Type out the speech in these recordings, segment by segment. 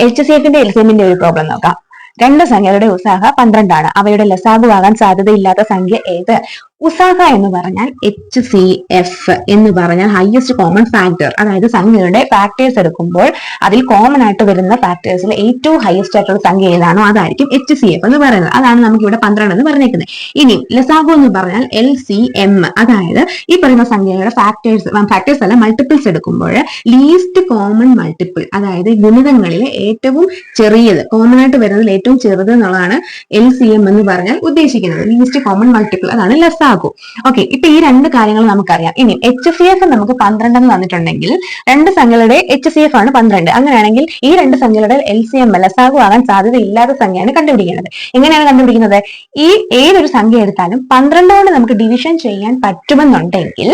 HCFന്റെ LCMന്റെ ഒരു പ്രോബ്ലം നോക്കാം. രണ്ട് സംഖ്യകളുടെ ഉസാഹ 12 ആണ്. അവയുടെ ലസാഗുവാകാൻ സാധ്യതയില്ലാത്ത സംഖ്യ ഏത്? ഉസാഹ എന്ന് പറഞ്ഞാൽ HCF എന്ന് പറഞ്ഞാൽ ഹയസ്റ്റ് കോമൺ ഫാക്ടർ. അതായത് സംഖ്യകളുടെ ഫാക്ടേഴ്സ് എടുക്കുമ്പോൾ അതിൽ കോമൺ ആയിട്ട് വരുന്ന ഫാക്ടേഴ്സിൽ ഏറ്റവും ഹയസ്റ്റ് ആയിട്ടുള്ള സംഖ്യ ഏതാണോ അതായിരിക്കും HCF എന്ന് പറയുന്നത്. അതാണ് നമുക്ക് ഇവിടെ 12 എന്ന് പറഞ്ഞേക്കുന്നത്. ഇനി ലസാഗു എന്ന് പറഞ്ഞാൽ LCM. അതായത് ഈ പറയുന്ന സംഖ്യകളുടെ ഫാക്ടേഴ്സ് അല്ല മൾട്ടിപ്പിൾസ് എടുക്കുമ്പോൾ ലീസ്റ്റ് കോമൺ മൾട്ടിപ്പിൾ, അതായത് ഗുണിതങ്ങളിൽ ഏറ്റവും ചെറിയത്, കോമൺ ആയിട്ട് വരുന്നതിൽ ഏറ്റവും ചെറുത് എന്നുള്ളതാണ് LCM എന്ന് പറഞ്ഞാൽ ഉദ്ദേശിക്കുന്നത്. ലീസ്റ്റ് കോമൺ മൾട്ടിപ്പിൾ, അതാണ് ലസാഗു. ഓക്കെ, ഇപ്പൊ ഈ രണ്ട് കാര്യങ്ങൾ നമുക്കറിയാം. ഇനി HCF നമുക്ക് 12 എന്ന് തന്നിട്ടുണ്ടെങ്കിൽ രണ്ട് സംഖ്യകളുടെ HCF ആണ് 12. അങ്ങനെയാണെങ്കിൽ ഈ രണ്ട് സംഖ്യകളുടെ LCM ലസാഗു ആകാൻ സാധ്യത ഇല്ലാത്ത സംഖ്യയാണ് കണ്ടുപിടിക്കുന്നത്. എങ്ങനെയാണ് കണ്ടുപിടിക്കുന്നത്? ഈ ഏതൊരു സംഖ്യ എടുത്താലും 12 കൊണ്ട് നമുക്ക് ഡിവിഷൻ ചെയ്യാൻ പറ്റുമെന്നുണ്ടെങ്കിൽ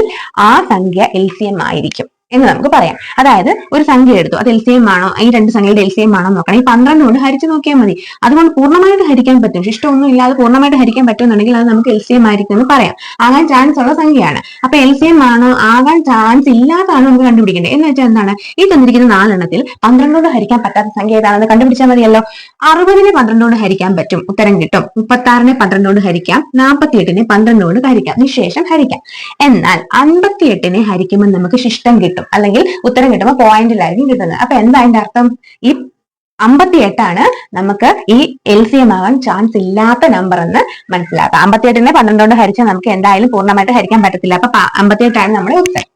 ആ സംഖ്യ LCM ആയിരിക്കും എന്ന് നമുക്ക് പറയാം. അതായത് ഒരു സംഖ്യ എടുത്തു, അത് LCM ആണോ, ഈ രണ്ട് സംഖ്യയുടെ LCM ആണോ നോക്കണം. ഈ 12 കൊണ്ട് ഹരിച്ചു നോക്കിയാൽ മതി. അതുകൊണ്ട് പൂർണ്ണമായിട്ട് ഹരിക്കാൻ പറ്റും, ശിഷ്ടമൊന്നും ഇല്ലാതെ പൂർണ്ണമായിട്ട് ഹരിക്കാൻ പറ്റുമെന്നുണ്ടെങ്കിൽ അത് നമുക്ക് LCM ആയിരിക്കും എന്ന് പറയാം. ആകാൻ ചാൻസ് ഉള്ള സംഖ്യയാണ്. അപ്പൊ LCM ആണോ, ആകാൻ ചാൻസ് ഇല്ലാത്തതാണോ നമുക്ക് കണ്ടുപിടിക്കേണ്ടത്. എന്ന് വെച്ചാൽ എന്താണ്, ഈ തന്നിരിക്കുന്ന 4 എണ്ണത്തിൽ 12 കൊണ്ട് ഹരിക്കാൻ പറ്റാത്ത സംഖ്യ ഏതാണെന്ന് കണ്ടുപിടിച്ചാൽ മതിയല്ലോ. 60നെ 12 കൊണ്ട് ഹരിക്കാൻ പറ്റും, ഉത്തരം കിട്ടും. 36നെ 12 കൊണ്ട് ഹരിക്കാം, 48നെ 12 കൊണ്ട് ഹരിക്കാം, നിശേഷം ഹരിക്കാം. എന്നാൽ 58നെ ഹരിക്കുമ്പോൾ നമുക്ക് ശിഷ്ടം കിട്ടും, അല്ലെങ്കിൽ ഉത്തരം കിട്ടുമ്പോൾ പോയിന്റിലായിരിക്കും കിട്ടുന്നത്. അപ്പൊ എന്താ അതിന്റെ അർത്ഥം? ഈ 58 നമുക്ക് ഈ LCM ആകാൻ ചാൻസ് ഇല്ലാത്ത നമ്പർ എന്ന് മനസ്സിലാക്കാം. 58നെ 12 കൊണ്ട് ഹരിച്ചാൽ നമുക്ക് എന്തായാലും പൂർണ്ണമായിട്ട് ഹരിക്കാൻ പറ്റത്തില്ല. അപ്പൊ 58 നമ്മുടെ ഉത്തരം.